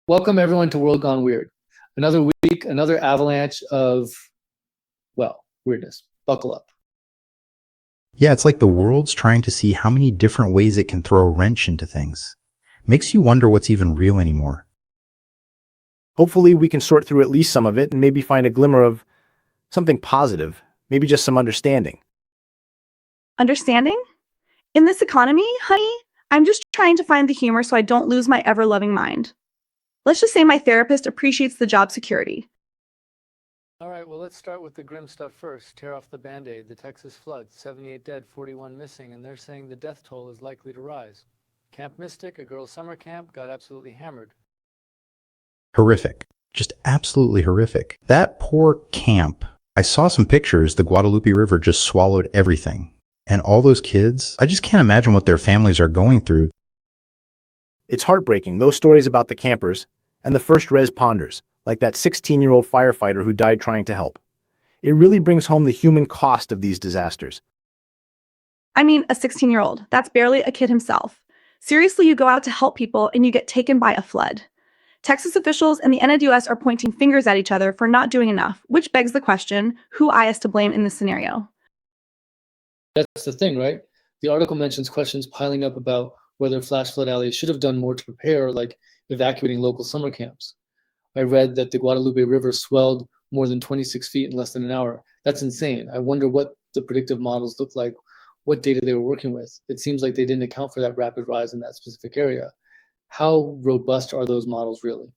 Welcome everyone to World Gone Weird. Another week, another avalanche of, well, weirdness. Buckle up. Yeah, it's like the world's trying to see how many different ways it can throw a wrench into things. Makes you wonder what's even real anymore. Hopefully, we can sort through at least some of it and maybe find a glimmer of something positive, maybe just some understanding. Understanding? In this economy, honey, I'm just trying to find the humor so I don't lose my ever-loving mind. Let's just say my therapist appreciates the job security. All right, well, let's start with the grim stuff first. Tear off the Band-Aid, the Texas floods, 78 dead, 41 missing, and they're saying the death toll is likely to rise. Camp Mystic, a girls' summer camp, got absolutely hammered. Horrific. Just absolutely horrific. That poor camp. I saw some pictures. The Guadalupe River just swallowed everything. And all those kids, I just can't imagine what their families are going through. It's heartbreaking, those stories about the campers and the first responders, like that 16-year-old firefighter who died trying to help. It really brings home the human cost of these disasters. I mean, a 16-year-old. That's barely a kid himself. Seriously, you go out to help people and you get taken by a flood. Texas officials and the NWS are pointing fingers at each other for not doing enough, which begs the question, who is to blame in this scenario? That's the thing, right? The article mentions questions piling up about whether flash flood alleys should have done more to prepare, like evacuating local summer camps. I read that the Guadalupe River swelled more than 26 feet in less than an hour. That's insane. I wonder what the predictive models look like, what data they were working with. It seems like they didn't account for that rapid rise in that specific area. How robust are those models really?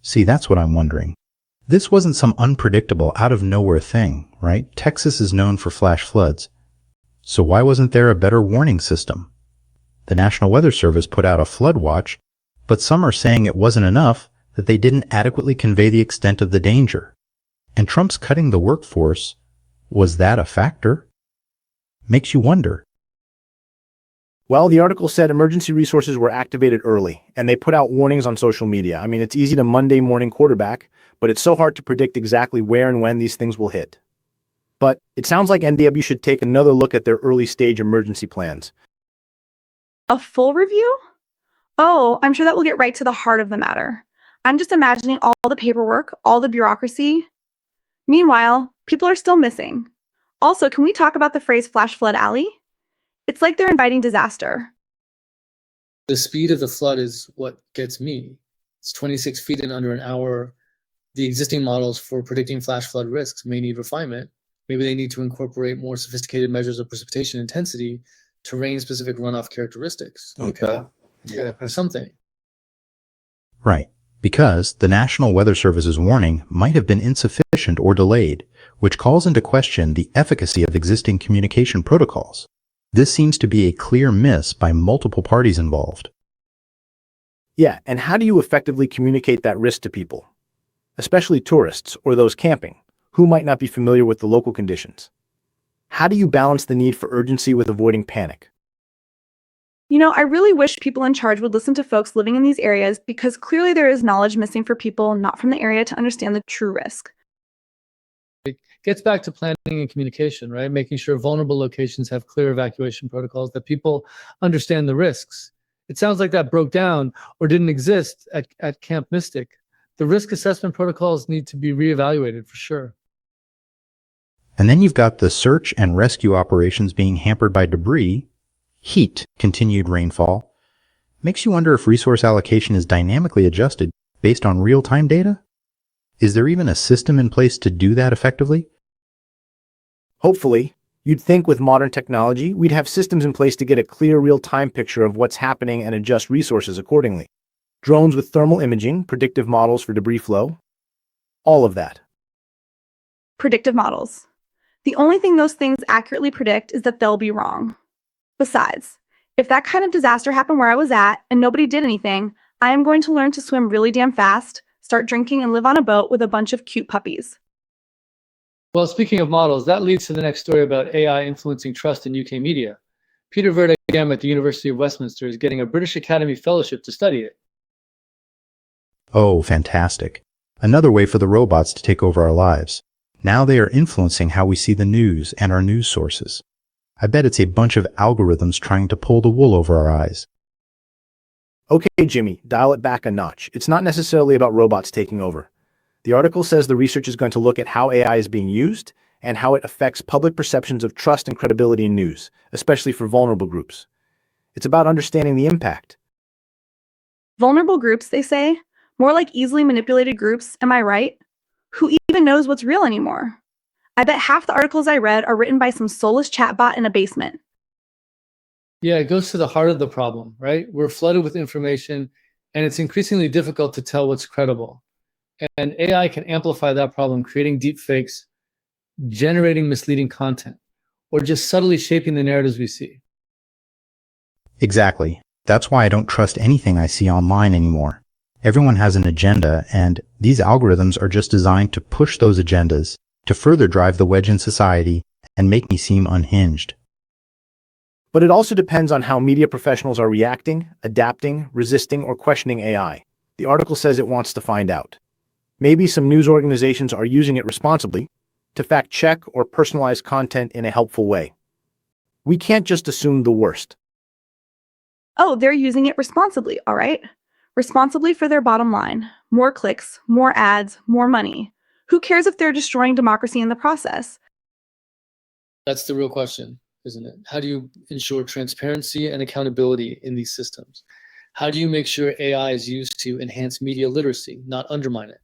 See, that's what I'm wondering. This wasn't some unpredictable, out-of-nowhere thing, right? Texas is known for flash floods. So why wasn't there a better warning system? The National Weather Service put out a flood watch, but some are saying it wasn't enough, that they didn't adequately convey the extent of the danger. And Trump's cutting the workforce, was that a factor? Makes you wonder. Well, the article said emergency resources were activated early, and they put out warnings on social media. I mean, it's easy to Monday morning quarterback, but it's so hard to predict exactly where and when these things will hit. But it sounds like NDW should take another look at their early stage emergency plans. A full review? Oh, I'm sure that will get right to the heart of the matter. I'm just imagining all the paperwork, all the bureaucracy. Meanwhile, people are still missing. Also, can we talk about the phrase flash flood alley? It's like they're inviting disaster. The speed of the flood is what gets me. It's 26 feet in under an hour. The existing models for predicting flash flood risks may need refinement. Maybe they need to incorporate more sophisticated measures of precipitation intensity, terrain-specific runoff characteristics. Okay. Yeah. Something. Right, because the National Weather Service's warning might have been insufficient or delayed, which calls into question the efficacy of existing communication protocols. This seems to be a clear miss by multiple parties involved. Yeah, and how do you effectively communicate that risk to people, especially tourists or those camping, who might not be familiar with the local conditions? How do you balance the need for urgency with avoiding panic? You know, I really wish people in charge would listen to folks living in these areas because clearly there is knowledge missing for people not from the area to understand the true risk. It gets back to planning and communication, right? Making sure vulnerable locations have clear evacuation protocols, that people understand the risks. It sounds like that broke down or didn't exist at Camp Mystic. The risk assessment protocols need to be reevaluated for sure. And then you've got the search and rescue operations being hampered by debris, heat, continued rainfall. Makes you wonder if resource allocation is dynamically adjusted based on real-time data? Is there even a system in place to do that effectively? Hopefully, you'd think with modern technology, we'd have systems in place to get a clear real-time picture of what's happening and adjust resources accordingly. Drones with thermal imaging, predictive models for debris flow, all of that. Predictive models. The only thing those things accurately predict is that they'll be wrong. Besides, if that kind of disaster happened where I was at and nobody did anything, I am going to learn to swim really damn fast, start drinking, and live on a boat with a bunch of cute puppies. Well, speaking of models, that leads to the next story about AI influencing trust in UK media. Peter Verdegem at the University of Westminster is getting a British Academy Fellowship to study it. Oh, fantastic. Another way for the robots to take over our lives. Now they are influencing how we see the news and our news sources. I bet it's a bunch of algorithms trying to pull the wool over our eyes. Okay, Jimmy, dial it back a notch. It's not necessarily about robots taking over. The article says the research is going to look at how AI is being used and how it affects public perceptions of trust and credibility in news, especially for vulnerable groups. It's about understanding the impact. Vulnerable groups, they say? More like easily manipulated groups, am I right? Who even knows what's real anymore? I bet half the articles I read are written by some soulless chatbot in a basement. Yeah, it goes to the heart of the problem, right? We're flooded with information, and it's increasingly difficult to tell what's credible. And AI can amplify that problem, creating deep fakes, generating misleading content, or just subtly shaping the narratives we see. Exactly. That's why I don't trust anything I see online anymore. Everyone has an agenda, and these algorithms are just designed to push those agendas, to further drive the wedge in society and make me seem unhinged. But it also depends on how media professionals are reacting, adapting, resisting, or questioning AI. The article says it wants to find out. Maybe some news organizations are using it responsibly to fact-check or personalize content in a helpful way. We can't just assume the worst. Oh, they're using it responsibly, all right? Responsibly for their bottom line. More clicks, more ads, more money. Who cares if they're destroying democracy in the process? That's the real question, isn't it? How do you ensure transparency and accountability in these systems? How do you make sure AI is used to enhance media literacy, not undermine it?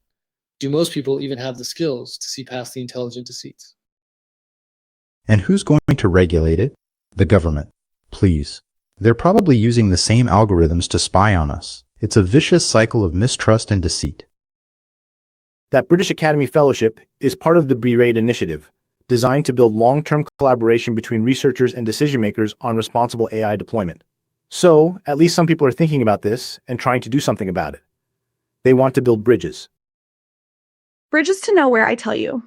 Do most people even have the skills to see past the intelligent deceits? And who's going to regulate it? The government. Please. They're probably using the same algorithms to spy on us. It's a vicious cycle of mistrust and deceit. That British Academy Fellowship is part of the BRAID initiative, designed to build long-term collaboration between researchers and decision-makers on responsible AI deployment. So, at least some people are thinking about this and trying to do something about it. They want to build bridges. Bridges to nowhere, I tell you.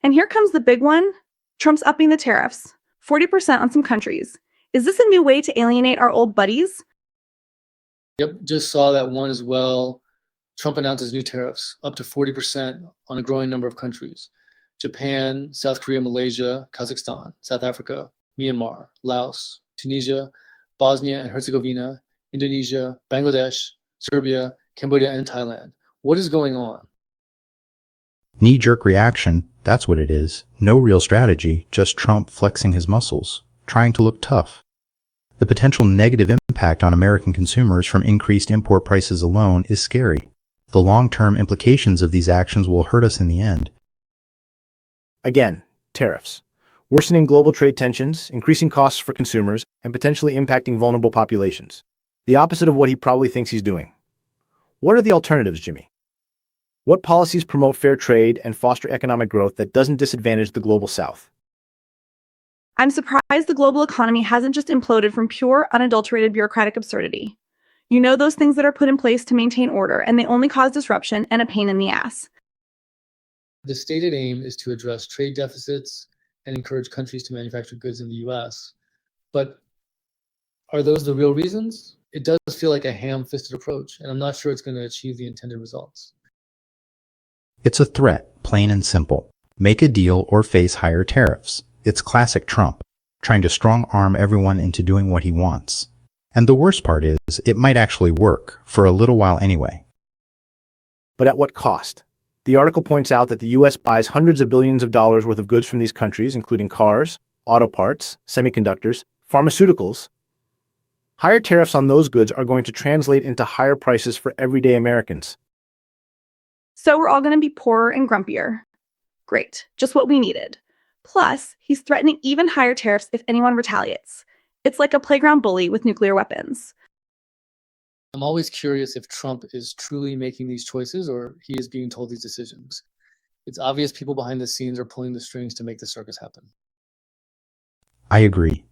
And here comes the big one. Trump's upping the tariffs. 40% on some countries. Is this a new way to alienate our old buddies? Yep, just saw that one as well. Trump announces new tariffs, up to 40% on a growing number of countries. Japan, South Korea, Malaysia, Kazakhstan, South Africa, Myanmar, Laos, Tunisia, Bosnia and Herzegovina, Indonesia, Bangladesh, Serbia, Cambodia, and Thailand. What is going on? Knee-jerk reaction, that's what it is. No real strategy, just Trump flexing his muscles, trying to look tough. The potential negative impact on American consumers from increased import prices alone is scary. The long-term implications of these actions will hurt us in the end. Again, tariffs. Worsening global trade tensions, increasing costs for consumers, and potentially impacting vulnerable populations. The opposite of what he probably thinks he's doing. What are the alternatives, Jimmy? What policies promote fair trade and foster economic growth that doesn't disadvantage the global South? I'm surprised the global economy hasn't just imploded from pure, unadulterated bureaucratic absurdity. You know those things that are put in place to maintain order, and they only cause disruption and a pain in the ass. The stated aim is to address trade deficits and encourage countries to manufacture goods in the US. But are those the real reasons? It does feel like a ham-fisted approach, and I'm not sure it's going to achieve the intended results. It's a threat, plain and simple. Make a deal or face higher tariffs. It's classic Trump, trying to strong-arm everyone into doing what he wants. And the worst part is, it might actually work, for a little while anyway. But at what cost? The article points out that the U.S. buys hundreds of billions of dollars worth of goods from these countries, including cars, auto parts, semiconductors, pharmaceuticals. Higher tariffs on those goods are going to translate into higher prices for everyday Americans. So we're all going to be poorer and grumpier. Great, just what we needed. Plus, he's threatening even higher tariffs if anyone retaliates. It's like a playground bully with nuclear weapons. I'm always curious if Trump is truly making these choices or he is being told these decisions. It's obvious people behind the scenes are pulling the strings to make the circus happen. I agree.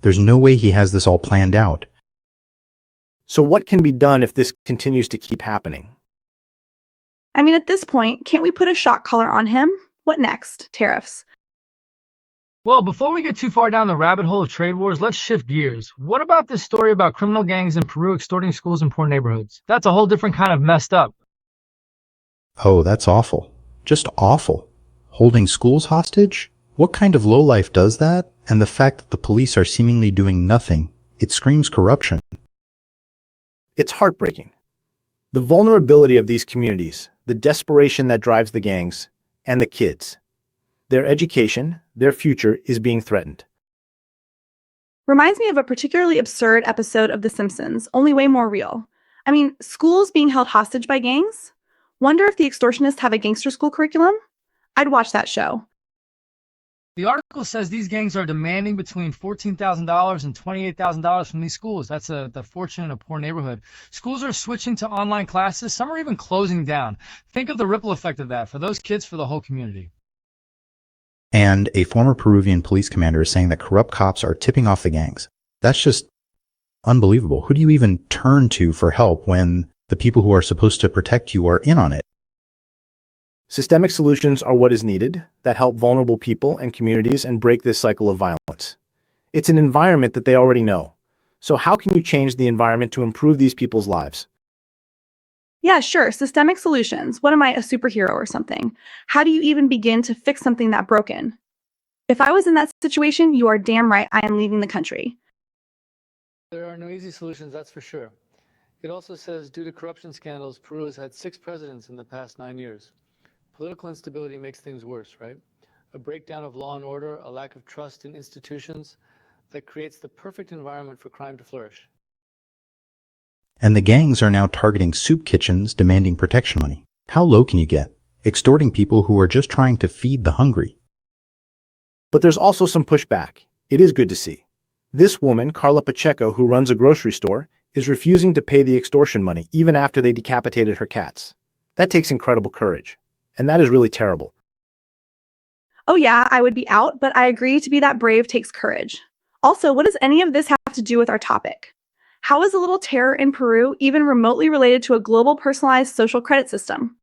There's no way he has this all planned out. So what can be done if this continues to keep happening? I mean, at this point, can't we put a shock collar on him? What next? Tariffs. Well, before we get too far down the rabbit hole of trade wars, let's shift gears. What about this story about criminal gangs in Peru extorting schools in poor neighborhoods? That's a whole different kind of messed up. Oh, that's awful. Just awful. Holding schools hostage? What kind of lowlife does that? And the fact that the police are seemingly doing nothing. It screams corruption. It's heartbreaking. The vulnerability of these communities, the desperation that drives the gangs, and the kids. Their education, their future is being threatened. Reminds me of a particularly absurd episode of The Simpsons, only way more real. I mean, schools being held hostage by gangs? Wonder if the extortionists have a gangster school curriculum? I'd watch that show. The article says these gangs are demanding between $14,000 and $28,000 from these schools. That's the fortune in a poor neighborhood. Schools are switching to online classes. Some are even closing down. Think of the ripple effect of that for those kids, for the whole community. And a former Peruvian police commander is saying that corrupt cops are tipping off the gangs. That's just unbelievable. Who do you even turn to for help when the people who are supposed to protect you are in on it? Systemic solutions are what is needed that help vulnerable people and communities and break this cycle of violence. It's an environment that they already know. So how can you change the environment to improve these people's lives? Yeah, sure, systemic solutions. What am I, a superhero or something? How do you even begin to fix something that broken? If I was in that situation, you are damn right I am leaving the country. There are no easy solutions, that's for sure. It also says, due to corruption scandals, Peru has had 6 presidents in the past 9 years. Political instability makes things worse, right? A breakdown of law and order, a lack of trust in institutions that creates the perfect environment for crime to flourish. And the gangs are now targeting soup kitchens, demanding protection money. How low can you get? Extorting people who are just trying to feed the hungry. But there's also some pushback. It is good to see. This woman, Carla Pacheco, who runs a grocery store, is refusing to pay the extortion money even after they decapitated her cats. That takes incredible courage. And that is really terrible. Oh yeah, I would be out, but I agree to be that brave takes courage. Also, what does any of this have to do with our topic? How is a little terror in Peru even remotely related to a global personalized social credit system?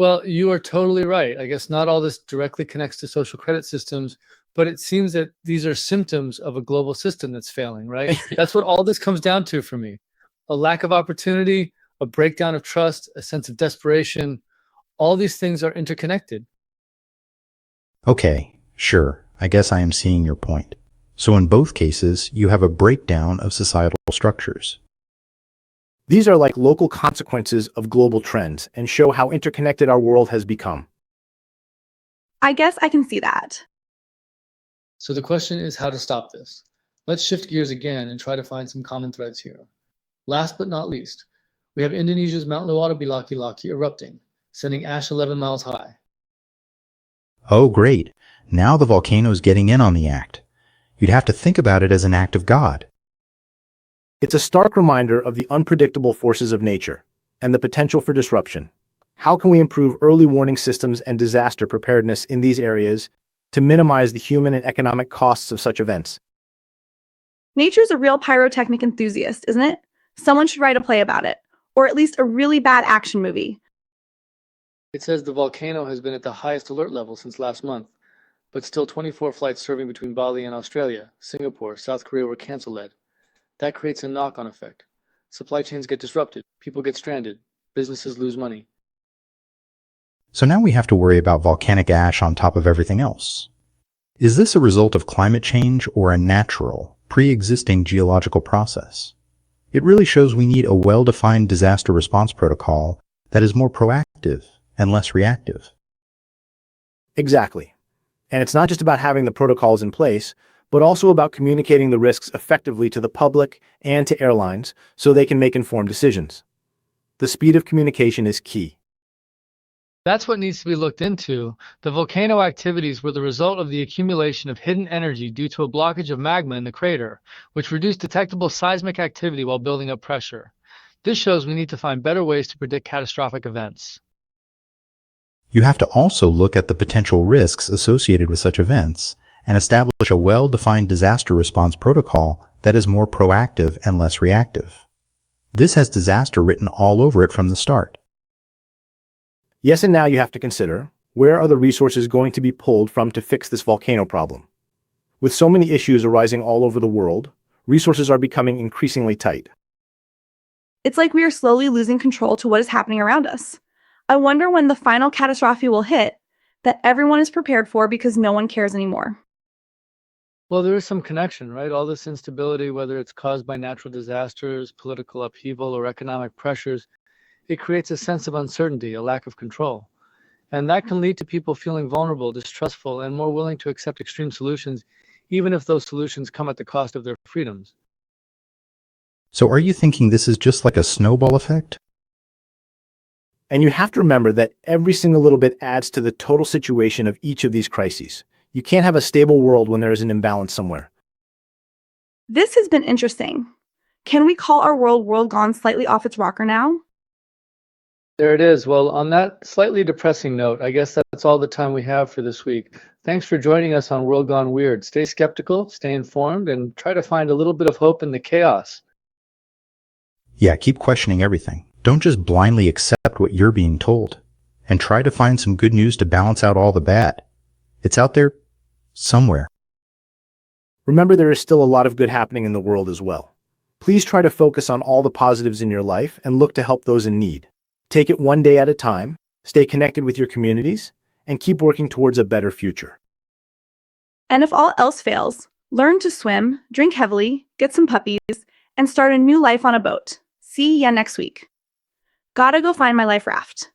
Well, you are totally right. I guess not all this directly connects to social credit systems, but it seems that these are symptoms of a global system that's failing, right? That's what all this comes down to for me. A lack of opportunity, a breakdown of trust, a sense of desperation. All these things are interconnected. Okay, sure, I guess I am seeing your point. So in both cases, you have a breakdown of societal structures. These are like local consequences of global trends and show how interconnected our world has become. I guess I can see that. So the question is how to stop this. Let's shift gears again and try to find some common threads here. Last but not least, we have Indonesia's Mount Loader-Bilaki erupting, sending ash 11 miles high. Oh, great. Now the volcano's getting in on the act. You'd have to think about it as an act of God. It's a stark reminder of the unpredictable forces of nature and the potential for disruption. How can we improve early warning systems and disaster preparedness in these areas to minimize the human and economic costs of such events? Nature's a real pyrotechnic enthusiast, isn't it? Someone should write a play about it, or at least a really bad action movie. It says the volcano has been at the highest alert level since last month, but still 24 flights serving between Bali and Australia, Singapore, South Korea were cancelled. That creates a knock-on effect. Supply chains get disrupted, people get stranded, businesses lose money. So now we have to worry about volcanic ash on top of everything else. Is this a result of climate change or a natural, pre-existing geological process? It really shows we need a well-defined disaster response protocol that is more proactive and less reactive. Exactly. And it's not just about having the protocols in place, but also about communicating the risks effectively to the public and to airlines so they can make informed decisions. The speed of communication is key. That's what needs to be looked into. The volcano activities were the result of the accumulation of hidden energy due to a blockage of magma in the crater, which reduced detectable seismic activity while building up pressure. This shows we need to find better ways to predict catastrophic events. You have to also look at the potential risks associated with such events and establish a well-defined disaster response protocol that is more proactive and less reactive. This has disaster written all over it from the start. Yes, and now you have to consider, where are the resources going to be pulled from to fix this volcano problem? With so many issues arising all over the world, resources are becoming increasingly tight. It's like we are slowly losing control to what is happening around us. I wonder when the final catastrophe will hit that everyone is prepared for because no one cares anymore. Well, there is some connection, right? All this instability, whether it's caused by natural disasters, political upheaval, or economic pressures, it creates a sense of uncertainty, a lack of control. And that can lead to people feeling vulnerable, distrustful, and more willing to accept extreme solutions, even if those solutions come at the cost of their freedoms. So are you thinking this is just like a snowball effect? And you have to remember that every single little bit adds to the total situation of each of these crises. You can't have a stable world when there is an imbalance somewhere. This has been interesting. Can we call our world gone slightly off its rocker now? There it is. Well, on that slightly depressing note, I guess that's all the time we have for this week. Thanks for joining us on World Gone Weird. Stay skeptical, stay informed, and try to find a little bit of hope in the chaos. Yeah, keep questioning everything. Don't just blindly accept what you're being told. And try to find some good news to balance out all the bad. It's out there somewhere. Remember, there is still a lot of good happening in the world as well. Please try to focus on all the positives in your life and look to help those in need. Take it one day at a time, stay connected with your communities, and keep working towards a better future. And if all else fails, learn to swim, drink heavily, get some puppies, and start a new life on a boat. See ya next week. Gotta go find my life raft.